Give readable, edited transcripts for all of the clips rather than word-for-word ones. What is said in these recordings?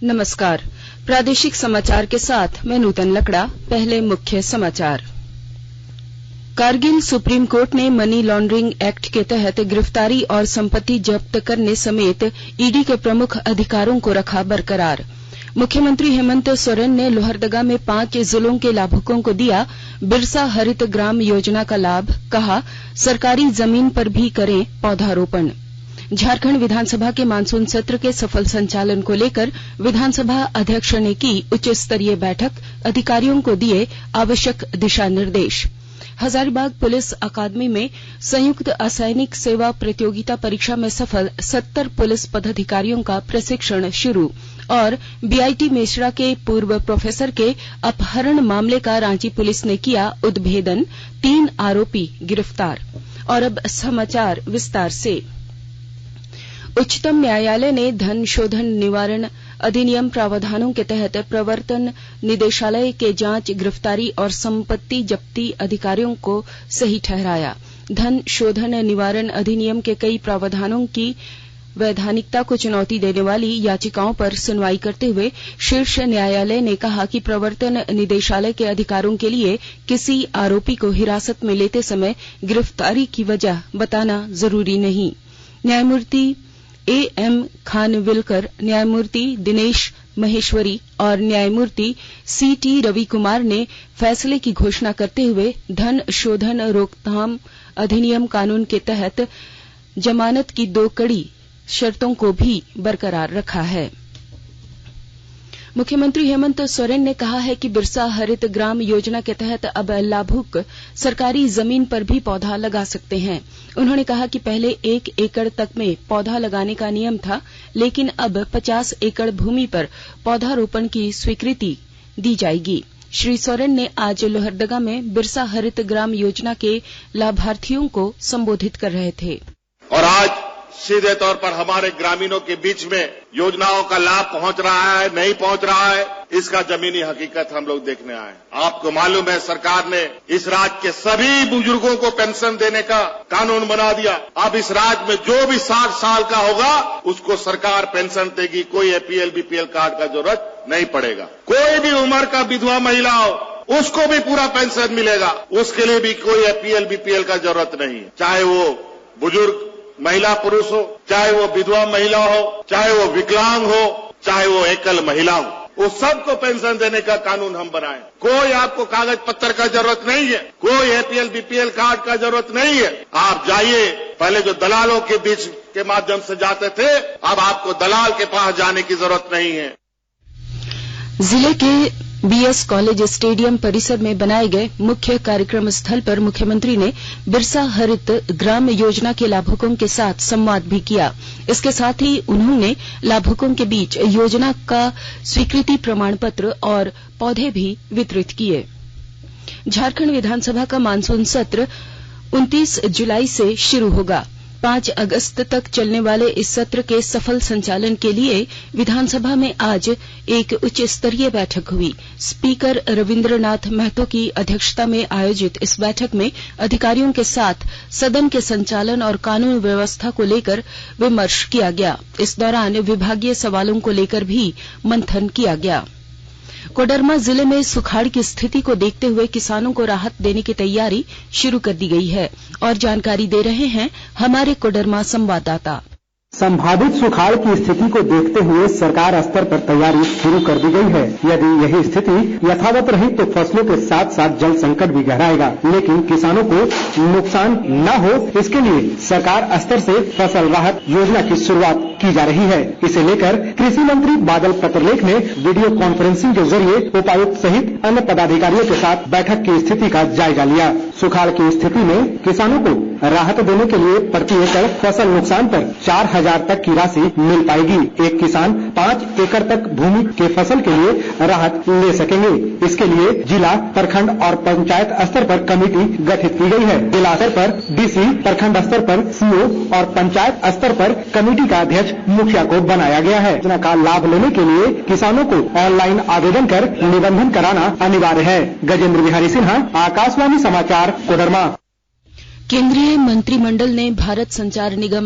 नमस्कार। प्रादेशिक समाचार के साथ मैं नूतन लकड़ा। पहले मुख्य समाचार। कारगिल सुप्रीम कोर्ट ने मनी लॉन्ड्रिंग एक्ट के तहत गिरफ्तारी और संपत्ति जब्त करने समेत ईडी के प्रमुख अधिकारों को रखा बरकरार। मुख्यमंत्री हेमंत सोरेन ने लोहरदगा में 5 जिलों के लाभुकों को दिया बिरसा हरित ग्राम योजना का लाभ, कहा सरकारी जमीन पर भी करें पौधारोपण। झारखंड विधानसभा के मानसून सत्र के सफल संचालन को लेकर विधानसभा अध्यक्ष ने की उच्च स्तरीय बैठक, अधिकारियों को दिए आवश्यक दिशा निर्देश। हजारीबाग पुलिस अकादमी में संयुक्त असैनिक सेवा प्रतियोगिता परीक्षा में सफल 70 पुलिस पदाधिकारियों का प्रशिक्षण शुरू। और बीआईटी मेसरा के पूर्व प्रोफेसर के अपहरण मामले का रांची पुलिस ने किया उद्भेदन, 3 आरोपी गिरफ्तार। और अब समाचार विस्तार से। उच्चतम न्यायालय ने धन शोधन निवारण अधिनियम प्रावधानों के तहत प्रवर्तन निदेशालय के जांच, गिरफ्तारी और संपत्ति जब्ती अधिकारियों को सही ठहराया। धन शोधन निवारण अधिनियम के कई प्रावधानों की वैधानिकता को चुनौती देने वाली याचिकाओं पर सुनवाई करते हुए शीर्ष न्यायालय ने कहा कि प्रवर्तन निदेशालय के अधिकारों के लिए किसी आरोपी को हिरासत में लेते समय गिरफ्तारी की वजह बताना जरूरी नहीं। न्यायमूर्ति एएम खानविलकर, न्यायमूर्ति दिनेश महेश्वरी और न्यायमूर्ति सीटी रवि कुमार ने फैसले की घोषणा करते हुए धन शोधन रोकथाम अधिनियम कानून के तहत जमानत की 2 कड़ी शर्तों को भी बरकरार रखा है। मुख्यमंत्री हेमंत सोरेन ने कहा है कि बिरसा हरित ग्राम योजना के तहत अब लाभुक सरकारी जमीन पर भी पौधा लगा सकते हैं। उन्होंने कहा कि पहले 1 एकड़ तक में पौधा लगाने का नियम था, लेकिन अब 50 एकड़ भूमि पर पौधारोपण की स्वीकृति दी जाएगी। श्री सोरेन ने आज लोहरदगा में बिरसा हरित ग्राम योजना के लाभार्थियों को संबोधित कर रहे थे। और आज सीधे तौर पर हमारे ग्रामीणों के बीच में योजनाओं का लाभ पहुंच रहा है, नहीं पहुंच रहा है, इसका जमीनी हकीकत हम लोग देखने आए। आपको मालूम है, सरकार ने इस राज्य के सभी बुजुर्गों को पेंशन देने का कानून बना दिया। अब इस राज्य में जो भी 60 साल का होगा उसको सरकार पेंशन देगी। कोई एपीएल बीपीएल कार्ड का जरूरत नहीं पड़ेगा। कोई भी उम्र का विधवा महिला हो उसको भी पूरा पेंशन मिलेगा। उसके लिए भी कोई एपीएल बीपीएल का जरूरत नहीं है। चाहे वो बुजुर्ग महिला पुरुष हो, चाहे वो विधवा महिला हो, चाहे वो विकलांग हो, चाहे वो एकल महिला हो, वो सबको पेंशन देने का कानून हम बनाए। कोई आपको कागज पत्तर का जरूरत नहीं है, कोई एपीएल बीपीएल कार्ड का जरूरत नहीं है। आप जाइए, पहले जो दलालों के बीच के माध्यम से जाते थे, अब आपको दलाल के पास जाने की जरूरत नहीं है। जिले के बीएस कॉलेज स्टेडियम परिसर में बनाए गए मुख्य कार्यक्रम स्थल पर मुख्यमंत्री ने बिरसा हरित ग्राम योजना के लाभुकों के साथ संवाद भी किया। इसके साथ ही उन्होंने लाभुकों के बीच योजना का स्वीकृति प्रमाण पत्र और पौधे भी वितरित किए। झारखंड विधानसभा का मानसून सत्र 29 जुलाई से शुरू होगा। 5 अगस्त तक चलने वाले इस सत्र के सफल संचालन के लिए विधानसभा में आज एक उच्च स्तरीय बैठक हुई। स्पीकर रविंद्रनाथ महतो की अध्यक्षता में आयोजित इस बैठक में अधिकारियों के साथ सदन के संचालन और कानून व्यवस्था को लेकर विमर्श किया गया। इस दौरान विभागीय सवालों को लेकर भी मंथन किया गया। कोडरमा जिले में सुखाड़ की स्थिति को देखते हुए किसानों को राहत देने की तैयारी शुरू कर दी गई है। और जानकारी दे रहे हैं हमारे कोडरमा संवाददाता। संभावित सुखाड़ की स्थिति को देखते हुए सरकार स्तर पर तैयारी शुरू कर दी गई है। यदि यही स्थिति यथावत रही तो फसलों के साथ साथ जल संकट भी गहराएगा, लेकिन किसानों को नुकसान न हो इसके लिए सरकार स्तर से फसल राहत योजना की शुरुआत की जा रही है। इसे लेकर कृषि मंत्री बादल पत्रलेख ने वीडियो कॉन्फ्रेंसिंग के जरिए उपायुक्त सहित अन्य पदाधिकारियों के साथ बैठक की स्थिति का जायजा लिया। सुखाड़ की स्थिति में किसानों को राहत देने के लिए प्रति एकड़ फसल नुकसान पर 4,000 तक की राशि मिल पाएगी। एक किसान 5 एकड़ तक भूमि के फसल के लिए राहत ले सकेंगे। इसके लिए जिला, प्रखंड और पंचायत स्तर पर कमेटी गठित की गई है। जिला स्तर पर डीसी, प्रखंड स्तर पर सीओ और पंचायत स्तर पर कमेटी का अध्यक्ष मुखिया को बनाया गया है। योजना का लाभ लेने के लिए किसानों को ऑनलाइन आवेदन कर निबंधन कराना अनिवार्य है। गजेंद्र बिहारी सिन्हा, आकाशवाणी समाचार, कोडरमा। केंद्रीय मंत्रिमंडल ने भारत संचार निगम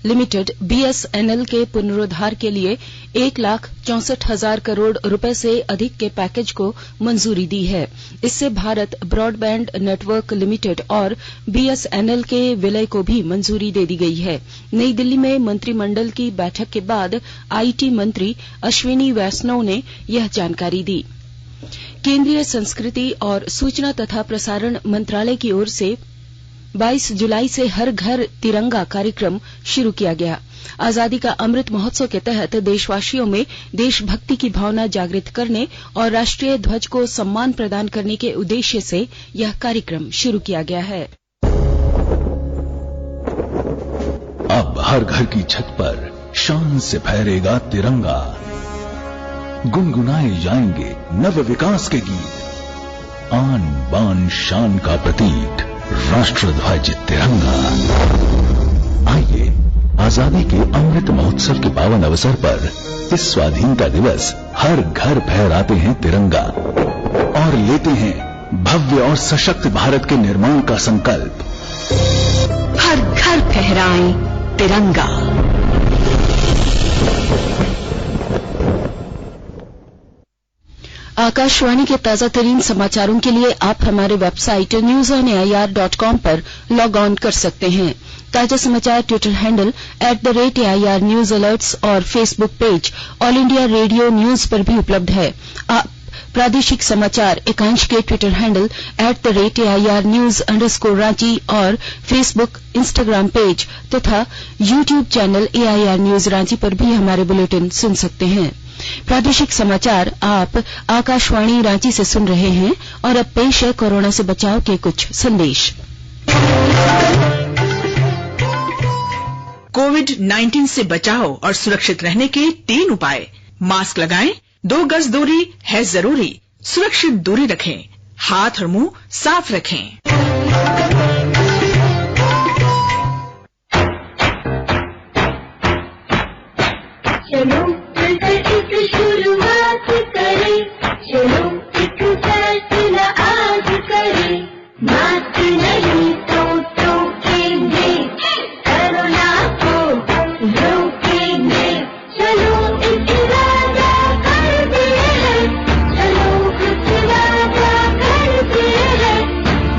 लिमिटेड बीएसएनएल के पुनरुद्धार के लिए 1,64,000 करोड़ रुपए से अधिक के पैकेज को मंजूरी दी है। इससे भारत ब्रॉडबैंड नेटवर्क लिमिटेड और बीएसएनएल के विलय को भी मंजूरी दे दी गई है। नई दिल्ली में मंत्रिमंडल की बैठक के बाद आईटी मंत्री अश्विनी वैष्णव ने यह जानकारी दी। केंद्रीय संस्कृति और सूचना तथा प्रसारण मंत्रालय की ओर से 22 जुलाई से हर घर तिरंगा कार्यक्रम शुरू किया गया। आजादी का अमृत महोत्सव के तहत देशवासियों में देशभक्ति की भावना जागृत करने और राष्ट्रीय ध्वज को सम्मान प्रदान करने के उद्देश्य से यह कार्यक्रम शुरू किया गया है। अब हर घर की छत पर शान से फहरेगा तिरंगा, गुनगुनाए जाएंगे नव विकास के गीत, आन बान शान का प्रतीक राष्ट्र ध्वज तिरंगा। आइए आजादी के अमृत महोत्सव के पावन अवसर पर इस स्वाधीनता दिवस हर घर फहराते हैं तिरंगा और लेते हैं भव्य और सशक्त भारत के निर्माण का संकल्प। हर घर फहराएं तिरंगा। आकाशवाणी के ताजा तरीन समाचारों के लिए आप हमारे वेबसाइट newsonair.com पर लॉग ऑन कर सकते हैं। ताजा समाचार Twitter handle @AIR news alerts और Facebook page all India radio news पर भी उपलब्ध है। आप प्रादेशिक समाचार एकांश के ट्विटर हैंडल @AIR न्यूज _ और फेसबुक, इंस्टाग्राम पेज तथा YouTube channel AIR news Ranchi पर भी हमारे बुलेटिन सुन सकते हैं। प्रादेशिक समाचार आप आकाशवाणी रांची से सुन रहे हैं और अब पेश है कोरोना से बचाव के कुछ संदेश। कोविड-19 से बचाव और सुरक्षित रहने के 3 उपाय। मास्क लगाएं, 2 गज दूरी है जरूरी, सुरक्षित दूरी रखें, हाथ और मुंह साफ रखें। चलो मिलकर एक शुरुआत करें, चलो एक फैसला आज करें, मास्क नहीं तो टोकेंगे, कोरोना को रोकेंगे। चलो एक वादा करते हैं, चलो एक वादा करते हैं,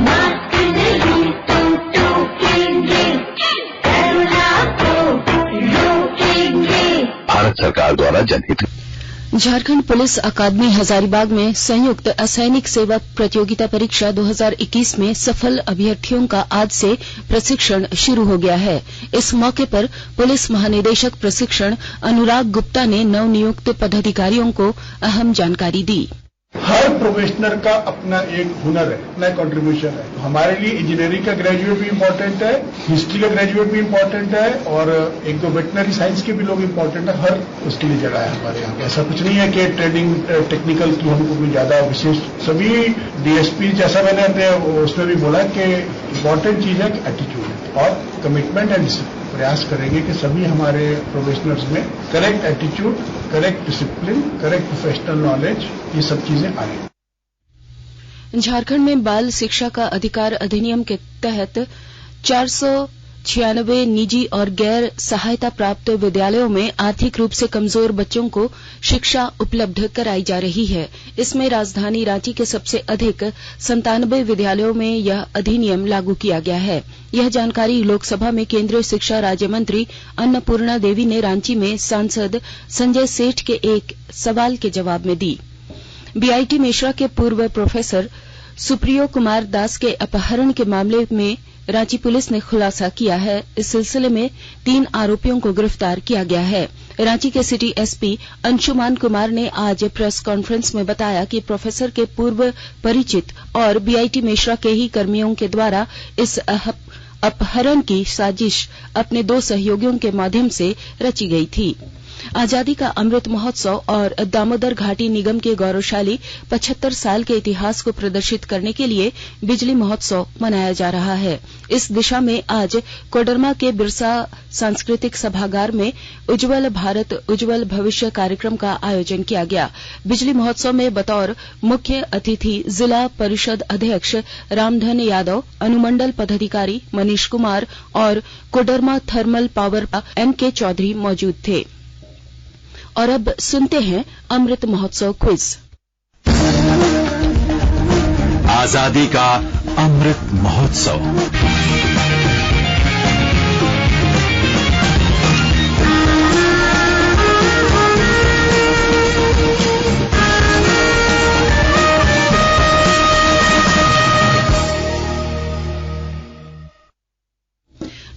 मास्क नहीं तो टोकेंगे, कोरोना को रोकेंगे। भारत सरकार द्वारा जनहित। झारखंड पुलिस अकादमी हजारीबाग में संयुक्त असैनिक सेवा प्रतियोगिता परीक्षा 2021 में सफल अभ्यर्थियों का आज से प्रशिक्षण शुरू हो गया है। इस मौके पर पुलिस महानिदेशक प्रशिक्षण अनुराग गुप्ता ने नवनियुक्त पदाधिकारियों को अहम जानकारी दी। हर प्रोफेशनल का अपना एक हुनर है, अपना कंट्रीब्यूशन है। हमारे लिए इंजीनियरिंग का ग्रेजुएट भी इम्पोर्टेंट है, हिस्ट्री का ग्रेजुएट भी इम्पोर्टेंट है और एक दो वेटनरी साइंस के भी लोग इम्पोर्टेंट है। हर उसके लिए जगह है हमारे यहाँ। ऐसा कुछ नहीं है कि ट्रेनिंग टेक्निकल की हमको कोई ज्यादा विशेष। सभी डीएसपी जैसा मैंने अपने उसमें भी बोला कि इम्पोर्टेंट चीज है कि एटीट्यूड और कमिटमेंट एंड डिसिप्लिन। प्रयास करेंगे कि सभी हमारे प्रोफेशनल्स में correct attitude, correct discipline, correct professional knowledge, ये सब चीजें आए। झारखंड में बाल शिक्षा का अधिकार अधिनियम के तहत 496 निजी और गैर सहायता प्राप्त विद्यालयों में आर्थिक रूप से कमजोर बच्चों को शिक्षा उपलब्ध कराई जा रही है। इसमें राजधानी रांची के सबसे अधिक 97 विद्यालयों में यह अधिनियम लागू किया गया है। यह जानकारी लोकसभा में केंद्रीय शिक्षा राज्य मंत्री अन्नपूर्णा देवी ने रांची में सांसद संजय सेठ के एक सवाल के जवाब में दी। बीआईटी मेश्रा के पूर्व प्रोफेसर सुप्रियो कुमार दास के अपहरण के मामले में रांची पुलिस ने खुलासा किया है। इस सिलसिले में 3 आरोपियों को गिरफ्तार किया गया है। रांची के सिटी एसपी अंशुमान कुमार ने आज प्रेस कॉन्फ्रेंस में बताया कि प्रोफेसर के पूर्व परिचित और बीआईटी मेश्रा के ही कर्मियों के द्वारा इस अपहरण की साजिश अपने 2 सहयोगियों के माध्यम से रची गई थी। आजादी का अमृत महोत्सव और दामोदर घाटी निगम के गौरवशाली 75 साल के इतिहास को प्रदर्शित करने के लिए बिजली महोत्सव मनाया जा रहा है। इस दिशा में आज कोडरमा के बिरसा सांस्कृतिक सभागार में उज्जवल भारत उज्जवल भविष्य कार्यक्रम का आयोजन किया गया। बिजली महोत्सव में बतौर मुख्य अतिथि जिला परिषद अध्यक्ष रामधन यादव, अनुमंडल पदाधिकारी मनीष कुमार और Koderma thermal power MK. Chaudhary मौजूद थे। और अब सुनते हैं अमृत महोत्सव क्विज। आजादी का अमृत महोत्सव।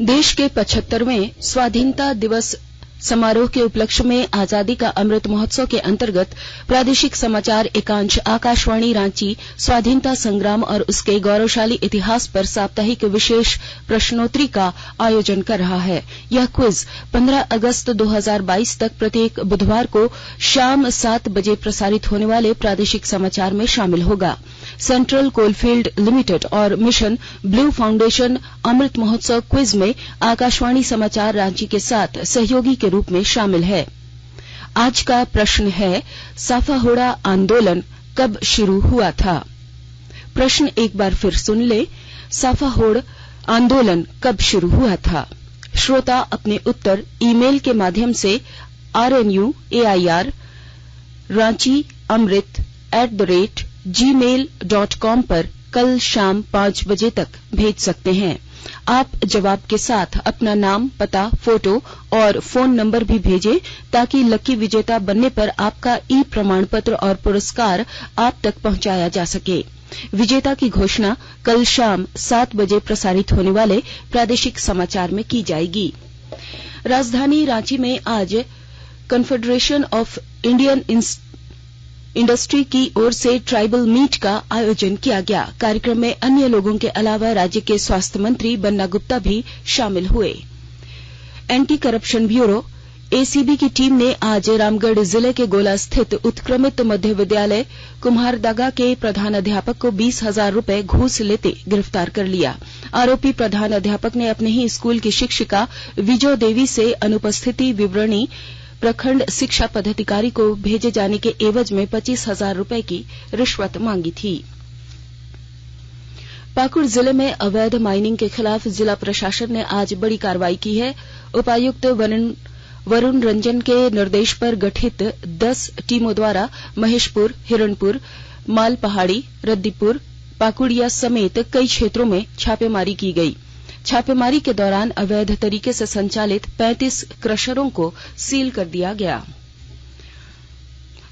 देश के 75वें स्वाधीनता दिवस समारोह के उपलक्ष्य में आजादी का अमृत महोत्सव के अंतर्गत प्रादेशिक समाचार एकांश आकाशवाणी रांची स्वाधीनता संग्राम और उसके गौरवशाली इतिहास पर साप्ताहिक विशेष प्रश्नोत्तरी का आयोजन कर रहा है। यह क्विज 15 अगस्त 2022 तक प्रत्येक बुधवार को शाम 7 बजे प्रसारित होने वाले प्रादेशिक समाचार में शामिल होगा। सेंट्रल कोलफील्ड लिमिटेड और mission blue foundation Amrit Mahotsav quiz में आकाशवाणी समाचार रांची के साथ सहयोगी के रूप में शामिल है। आज का प्रश्न है, साफाहोड़ा आंदोलन कब शुरू हुआ था? प्रश्न एक बार फिर सुन ले, साफाहोड़ आंदोलन कब शुरू हुआ था? श्रोता अपने उत्तर ईमेल के माध्यम से rnuair ranchiamrit@gmail.com पर कल शाम 5 बजे तक भेज सकते हैं। आप जवाब के साथ अपना नाम, पता, फोटो और फोन नंबर भी भेजें ताकि लकी विजेता बनने पर आपका ई प्रमाण पत्र और पुरस्कार आप तक पहुंचाया जा सके। विजेता की घोषणा कल शाम 7 बजे प्रसारित होने वाले प्रादेशिक समाचार में की जाएगी। राजधानी रांची में आज कन्फेडरेशन ऑफ इंडियन इंडस्ट्री की ओर से ट्राइबल मीट का आयोजन किया गया। कार्यक्रम में अन्य लोगों के अलावा राज्य के स्वास्थ्य मंत्री बन्ना गुप्ता भी शामिल हुए। एंटी करप्शन ब्यूरो एसीबी की टीम ने आज रामगढ़ जिले के गोला स्थित उत्क्रमित मध्य विद्यालय कुम्हारदागा के प्रधानाध्यापक को 20,000 रुपए घूस लेते गिरफ्तार कर लिया। आरोपी प्रधानाध्यापक ने अपने ही स्कूल की शिक्षिका विजय देवी से अनुपस्थिति विवरणी प्रखंड शिक्षा पदाधिकारी को भेजे जाने के एवज में 25,000 रुपए की रिश्वत मांगी थी। पाकुड़ जिले में अवैध माइनिंग के खिलाफ जिला प्रशासन ने आज बड़ी कार्रवाई की है। उपायुक्त वरुण रंजन के निर्देश पर गठित 10 टीमों द्वारा महेशपुर, हिरणपुर, मालपहाड़ी, रद्दीपुर, पाकुड़िया समेत कई क्षेत्रों में छापेमारी की गई। छापेमारी के दौरान अवैध तरीके से संचालित 35 क्रशरों को सील कर दिया गया।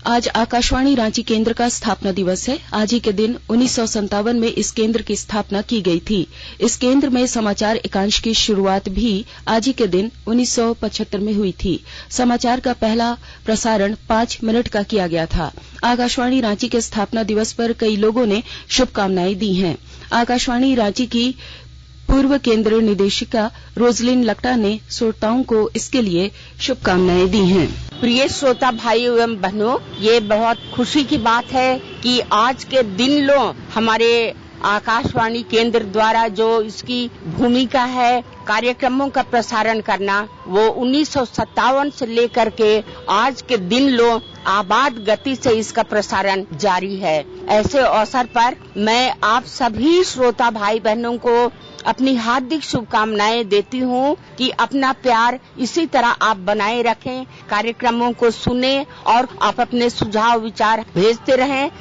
आज आकाशवाणी रांची केंद्र का स्थापना दिवस है। आज ही के दिन 1957 में इस केंद्र की स्थापना की गई थी। इस केंद्र में समाचार एकांश की शुरुआत भी आज ही के दिन 1975 में हुई थी। समाचार का पहला प्रसारण 5 मिनट का किया गया था। आकाशवाणी रांची के स्थापना दिवस पर कई लोगों ने शुभकामनाएं दी हैं। आकाशवाणी रांची की पूर्व केंद्र निदेशिका रोजलिन लकटा ने श्रोताओं को इसके लिए शुभकामनाएं दी हैं। प्रिय श्रोता भाई एवं बहनों, ये बहुत खुशी की बात है कि आज के दिन लोग हमारे आकाशवाणी केंद्र द्वारा जो इसकी भूमिका है कार्यक्रमों का प्रसारण करना, वो 1957 से लेकर के आज के दिन लोग आबाद गति से इसका प्रसारण जारी है। ऐसे अवसर पर मैं आप सभी श्रोता भाई बहनों को अपनी हार्दिक शुभकामनाएं देती हूं कि अपना प्यार इसी तरह आप बनाए रखें, कार्यक्रमों को सुनें और आप अपने सुझाव विचार भेजते रहें।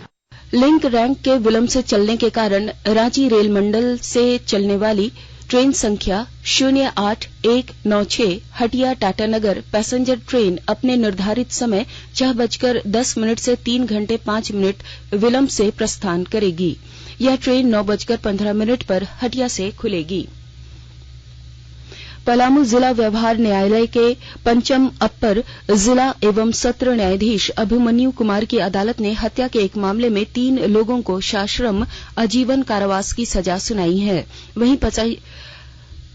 लिंक रैंक के विलंब से चलने के कारण रांची रेल मंडल से चलने वाली ट्रेन संख्या 08196 हटिया टाटानगर पैसेंजर ट्रेन अपने निर्धारित समय 6:10 से 3 घंटे 5 मिनट विलंब से प्रस्थान करेगी। यह ट्रेन 9:15 पर हटिया से खुलेगी। पलामू जिला व्यवहार न्यायालय के पंचम अपर जिला एवं सत्र न्यायाधीश अभिमन्यु कुमार की अदालत ने हत्या के एक मामले में 3 लोगों को सश्रम आजीवन कारावास की सजा सुनाई है। वहीं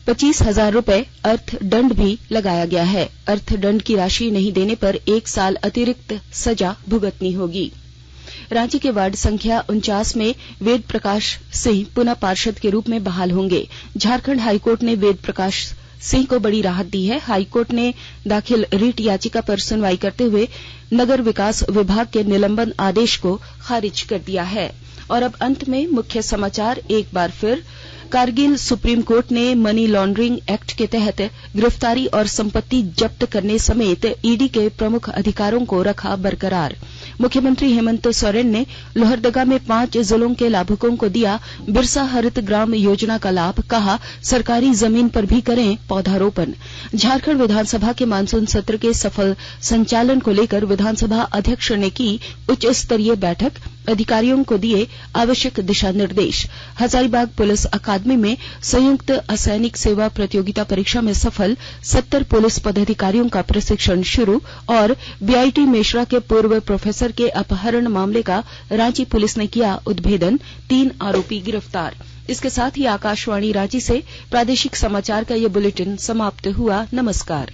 25,000 रुपए अर्थदंड भी लगाया गया है। अर्थदंड की राशि नहीं देने पर 1 साल अतिरिक्त सजा भुगतनी होगी। रांची के वार्ड संख्या 49 में वेद प्रकाश सिंह पुनः पार्षद के रूप में बहाल होंगे। झारखंड हाईकोर्ट ने वेद प्रकाश सिंह को बड़ी राहत दी है। हाईकोर्ट ने दाखिल रिट याचिका पर सुनवाई करते हुए नगर विकास विभाग के निलंबन आदेश को खारिज कर दिया है। और अब अंत में मुख्य समाचार एक बार फिर। कारगिल सुप्रीम कोर्ट ने मनी लॉन्ड्रिंग एक्ट के तहत गिरफ्तारी और संपत्ति जब्त करने समेत ईडी के प्रमुख अधिकारों को रखा बरकरार। मुख्यमंत्री हेमंत सोरेन ने लोहरदगा में 5 जिलों के लाभुकों को दिया बिरसा हरित ग्राम योजना का लाभ। कहा, सरकारी जमीन पर भी करें पौधारोपण। झारखंड विधानसभा के मानसून सत्र के सफल संचालन को लेकर विधानसभा अध्यक्ष ने की उच्च स्तरीय बैठक। अधिकारियों को दिए आवश्यक दिशा निर्देश। हजारीबाग पुलिस अकादमी में संयुक्त असैनिक सेवा प्रतियोगिता परीक्षा में सफल 70 पुलिस पदाधिकारियों का प्रशिक्षण शुरू। और बीआईटी मेश्रा के पूर्व प्रोफेसर के अपहरण मामले का रांची पुलिस ने किया उद्भेदन। 3 आरोपी गिरफ्तार। इसके साथ ही आकाशवाणी रांची से प्रादेशिक समाचार का ये बुलेटिन समाप्त हुआ। नमस्कार।